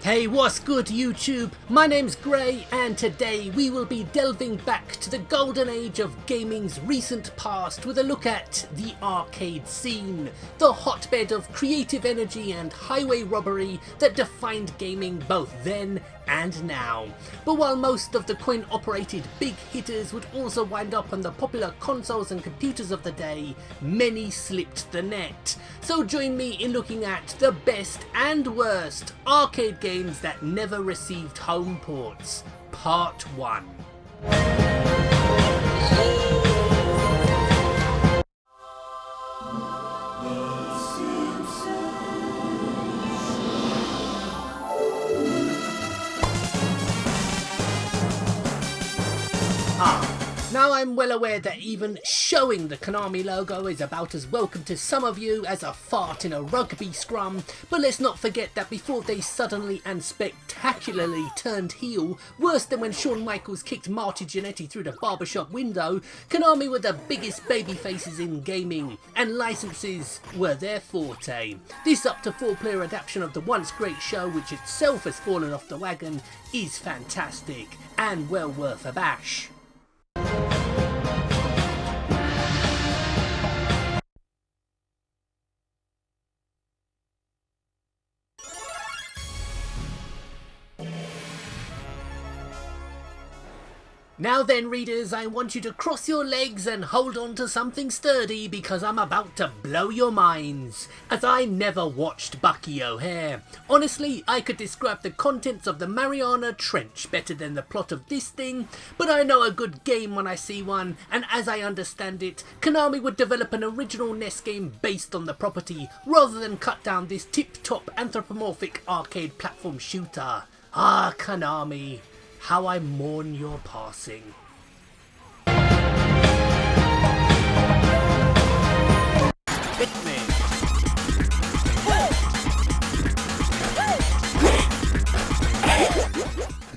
Hey, what's good YouTube? My name's Gray and today we will be delving back to the golden age of gaming's recent past with a look at the arcade scene, the hotbed of creative energy and highway robbery that defined gaming both then and now. But while most of the coin-operated big hitters would also wind up on the popular consoles and computers of the day, many slipped the net. So join me in looking at the best and worst arcade games that never received home ports, Part 1. Now I'm well aware that even showing the Konami logo is about as welcome to some of you as a fart in a rugby scrum, but let's not forget that before they suddenly and spectacularly turned heel, worse than when Shawn Michaels kicked Marty Jannetty through the barbershop window, Konami were the biggest baby faces in gaming, and licenses were their forte. This up to 4-player adaptation of the once great show, which itself has fallen off the wagon, is fantastic and well worth a bash. Now then readers, I want you to cross your legs and hold on to something sturdy because I'm about to blow your minds, as I never watched Bucky O'Hare. Honestly, I could describe the contents of the Mariana Trench better than the plot of this thing, but I know a good game when I see one, and as I understand it, Konami would develop an original NES game based on the property, rather than cut down this tip-top anthropomorphic arcade platform shooter. Ah, Konami. How I mourn your passing. Hit me.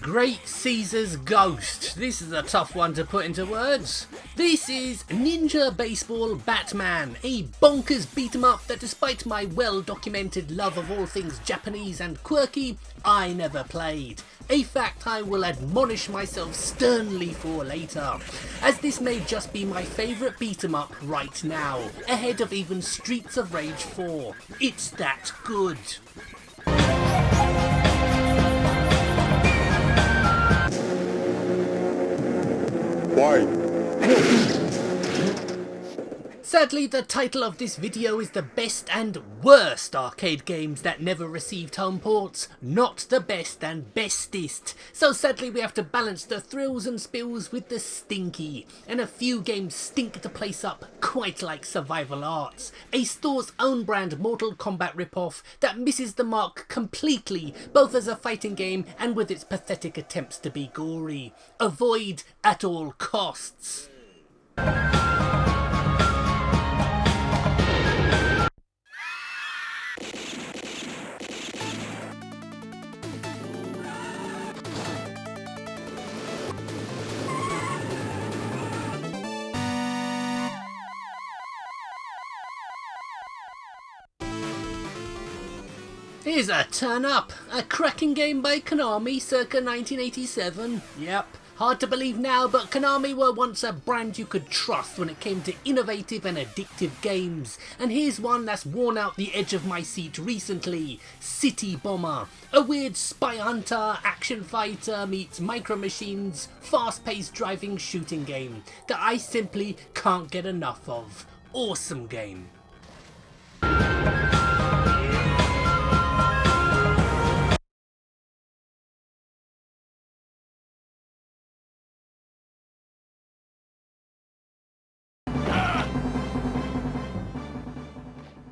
Great Caesar's Ghost. This is a tough one to put into words. This is Ninja Baseball Batman, a bonkers beat-em-up that despite my well-documented love of all things Japanese and quirky, I never played. A fact I will admonish myself sternly for later, as this may just be my favourite beat-em-up right now, ahead of even Streets of Rage 4. It's that good. Why? Sadly, the title of this video is the best and worst arcade games that never received home ports, not the best and bestest. So sadly we have to balance the thrills and spills with the stinky, and a few games stink the place up quite like Survival Arts, a store's own brand Mortal Kombat ripoff that misses the mark completely, both as a fighting game and with its pathetic attempts to be gory. Avoid at all costs. Here's a turn up, a cracking game by Konami circa 1987. Yep, hard to believe now, but Konami were once a brand you could trust when it came to innovative and addictive games. And here's one that's worn out the edge of my seat recently, City Bomber. A weird spy hunter, action fighter meets Micro Machines, fast-paced driving shooting game that I simply can't get enough of. Awesome game.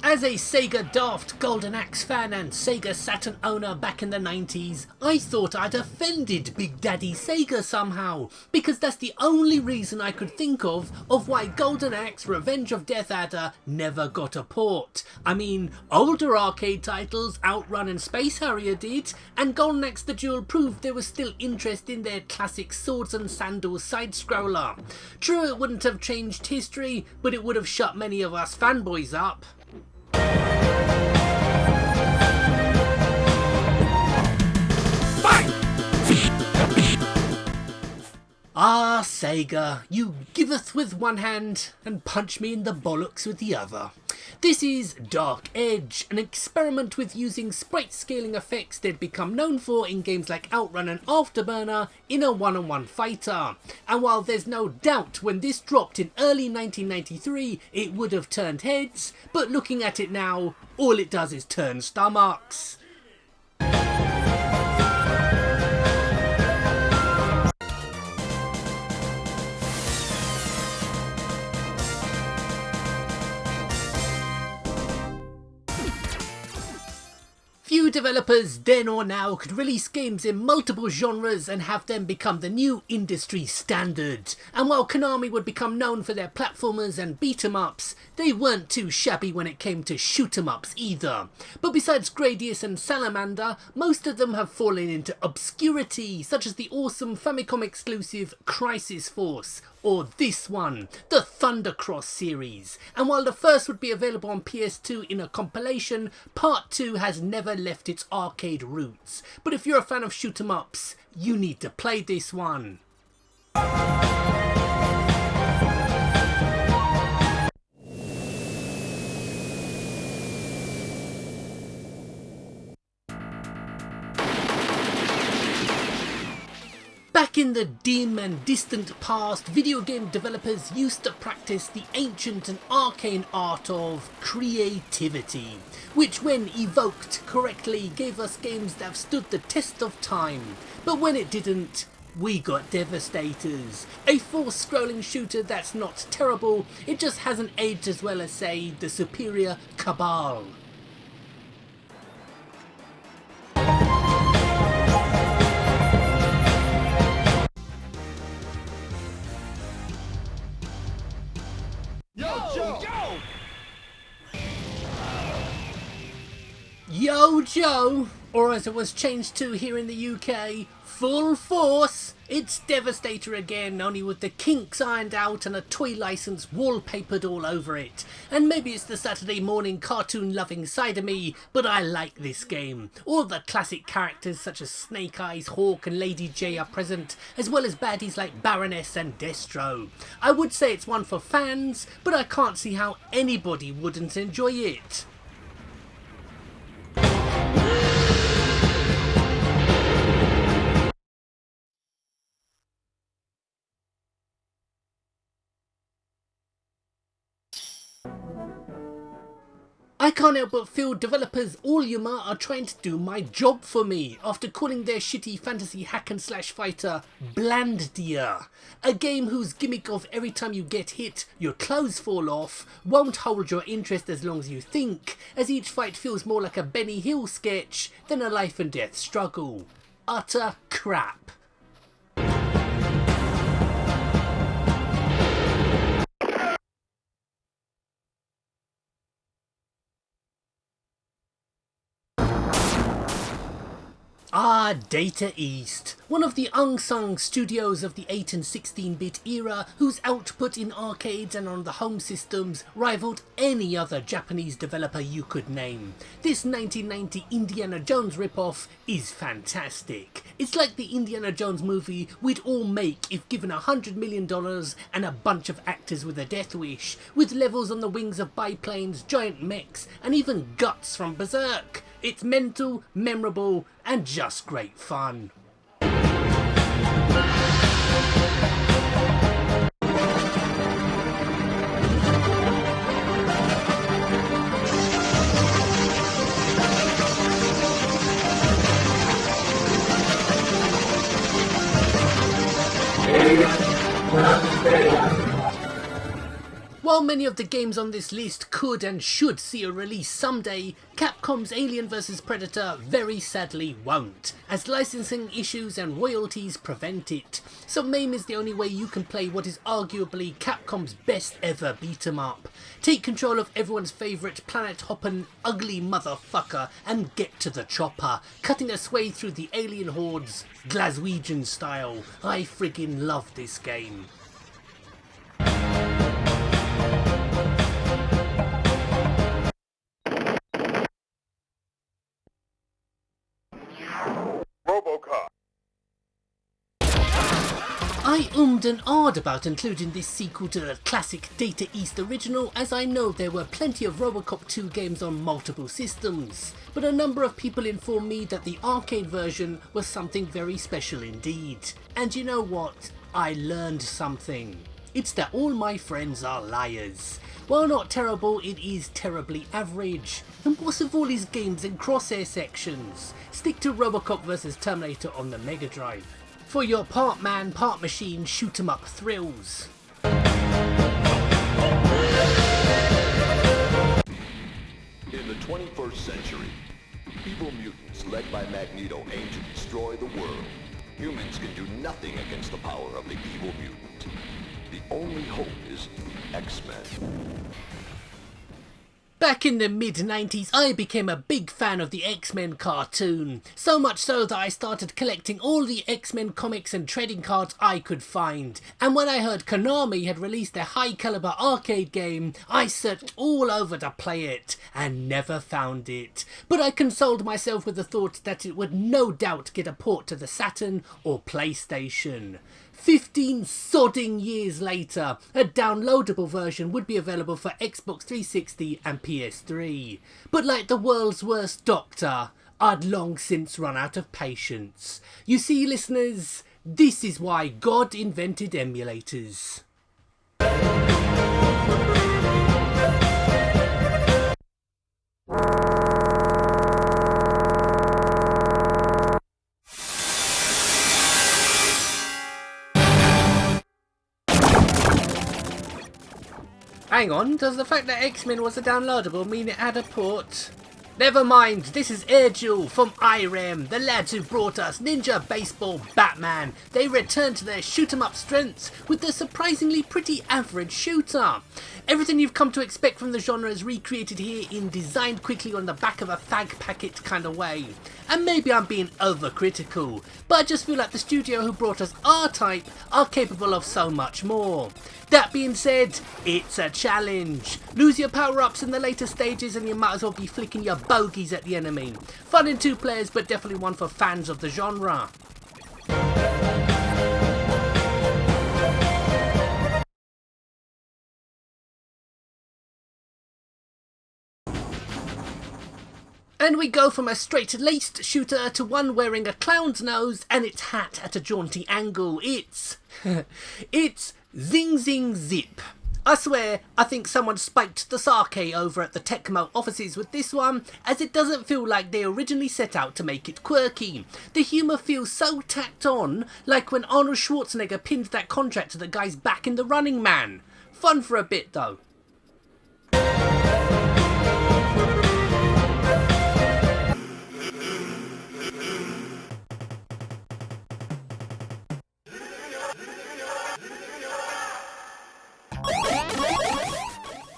As a Sega Daft Golden Axe fan and Sega Saturn owner back in the 90s, I thought I'd offended Big Daddy Sega somehow, because that's the only reason I could think of why Golden Axe Revenge of Death Adder never got a port. I mean, older arcade titles, Outrun and Space Harrier did, and Golden Axe the Duel proved there was still interest in their classic swords and sandals side-scroller. True, it wouldn't have changed history, but it would have shut many of us fanboys up. Ah, Sega, you giveth with one hand and punch me in the bollocks with the other. This is Dark Edge, an experiment with using sprite scaling effects they'd become known for in games like Outrun and Afterburner in a one-on-one fighter. And while there's no doubt when this dropped in early 1993 it would have turned heads, but looking at it now, all it does is turn stomachs. Few developers then or now could release games in multiple genres and have them become the new industry standard. And while Konami would become known for their platformers and beat-em-ups, they weren't too shabby when it came to shoot-em-ups either. But besides Gradius and Salamander, most of them have fallen into obscurity, such as the awesome Famicom exclusive Crisis Force, or this one, the Thundercross series. And while the first would be available on PS2 in a compilation, Part 2 has never left its arcade roots. But if you're a fan of shoot-em-ups, you need to play this one. Back in the dim and distant past, video game developers used to practice the ancient and arcane art of creativity, which when evoked correctly gave us games that have stood the test of time. But when it didn't, we got Devastators, a force-scrolling shooter that's not terrible, it just hasn't aged as well as, say, the superior Cabal. Yo Joe, or as it was changed to here in the UK, Full Force. It's Devastator again, only with the kinks ironed out and a toy license wallpapered all over it. And maybe it's the Saturday morning cartoon loving side of me, but I like this game. All the classic characters such as Snake Eyes, Hawk and Lady J are present, as well as baddies like Baroness and Destro. I would say it's one for fans, but I can't see how anybody wouldn't enjoy it. I can't help but feel developers All-Yuma are trying to do my job for me after calling their shitty fantasy hack and slash fighter Blandia. A game whose gimmick of every time you get hit, your clothes fall off, won't hold your interest as long as you think, as each fight feels more like a Benny Hill sketch than a life and death struggle. Utter crap. Ah, Data East, one of the unsung studios of the 8 and 16-bit era whose output in arcades and on the home systems rivaled any other Japanese developer you could name. This 1990 Indiana Jones ripoff is fantastic. It's like the Indiana Jones movie we'd all make if given $100 million and a bunch of actors with a death wish, with levels on the wings of biplanes, giant mechs, and even guts from Berserk. It's mental, memorable, and just great fun. While many of the games on this list could and should see a release someday, Capcom's Alien vs Predator very sadly won't, as licensing issues and royalties prevent it. So MAME is the only way you can play what is arguably Capcom's best ever beat 'em up. Take control of everyone's favourite planet-hoppin' ugly motherfucker and get to the chopper, cutting a way through the alien hordes, Glaswegian style. I friggin' love this game. Robocop. I I ummed and ahed about including this sequel to the classic Data East original, as I know there were plenty of Robocop 2 games on multiple systems, but a number of people informed me that the arcade version was something very special indeed. And you know what? I learned something. It's that all my friends are liars. While not terrible, it is terribly average. And what's with all these games and crosshair sections? Stick to Robocop vs Terminator on the Mega Drive for your part man, part machine shoot 'em up thrills. In the 21st century, evil mutants led by Magneto aim to destroy the world. Humans can do nothing against the power of the evil mutant. The only hope is X-Men. Back in the mid-90s, I became a big fan of the X-Men cartoon, so much so that I started collecting all the X-Men comics and trading cards I could find. And when I heard Konami had released a high-caliber arcade game, I searched all over to play it, and never found it. But I consoled myself with the thought that it would no doubt get a port to the Saturn or PlayStation. 15 sodding years later, a downloadable version would be available for Xbox 360 and PS3. But like the world's worst doctor, I'd long since run out of patience. You see, listeners, this is why God invented emulators. Hang on, does the fact that X-Men was a downloadable mean it had a port? Never mind, this is Air Duel from Irem, the lads who brought us Ninja, Baseball, Batman. They returned to their shoot-em-up strengths with their surprisingly pretty average shooter. Everything you've come to expect from the genre is recreated here in designed quickly on the back of a fag packet kind of way. And maybe I'm being overcritical, but I just feel like the studio who brought us R-Type are capable of so much more. That being said, it's a challenge. Lose your power-ups in the later stages and you might as well be flicking your bogeys at the enemy. Fun in 2 players, but definitely one for fans of the genre. And we go from a straight-laced shooter to one wearing a clown's nose and its hat at a jaunty angle. It's Zing Zing Zip. I swear, I think someone spiked the sake over at the Tecmo offices with this one, as it doesn't feel like they originally set out to make it quirky. The humour feels so tacked on, like when Arnold Schwarzenegger pinned that contract to the guy's back in The Running Man. Fun for a bit though.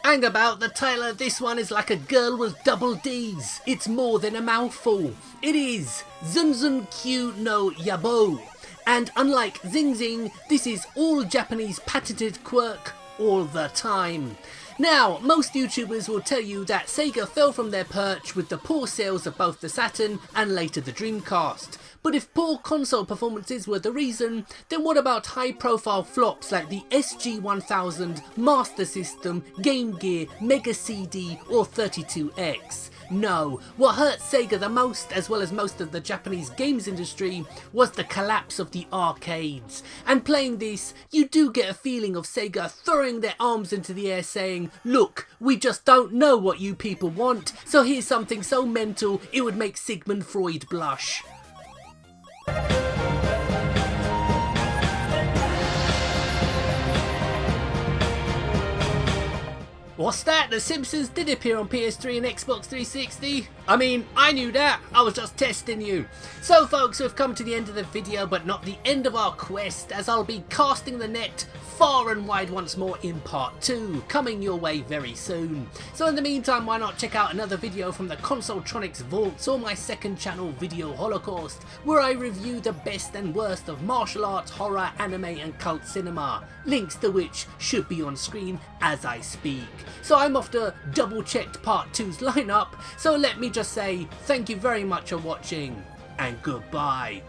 Hang about the trailer, this one is like a girl with double D's. It's more than a mouthful. It is Zun Zun Q no Yabo. And unlike Zing Zing, this is all Japanese patented quirk all the time. Now, most YouTubers will tell you that Sega fell from their perch with the poor sales of both the Saturn and later the Dreamcast. But if poor console performances were the reason, then what about high profile flops like the SG-1000, Master System, Game Gear, Mega CD or 32X? No, what hurt Sega the most, as well as most of the Japanese games industry, was the collapse of the arcades. And playing this, you do get a feeling of Sega throwing their arms into the air saying, look, we just don't know what you people want, so here's something so mental it would make Sigmund Freud blush. What's that? The Simpsons did appear on PS3 and Xbox 360? I mean, I knew that. I was just testing you. So folks, we've come to the end of the video, but not the end of our quest, as I'll be casting the net far and wide once more in part 2, coming your way very soon. So in the meantime, why not check out another video from the Consoletronix vaults or my second channel, Video Holocaust, where I review the best and worst of martial arts, horror, anime and cult cinema, links to which should be on screen as I speak. So I'm off to double checked part 2's lineup, so let me just say thank you very much for watching and goodbye.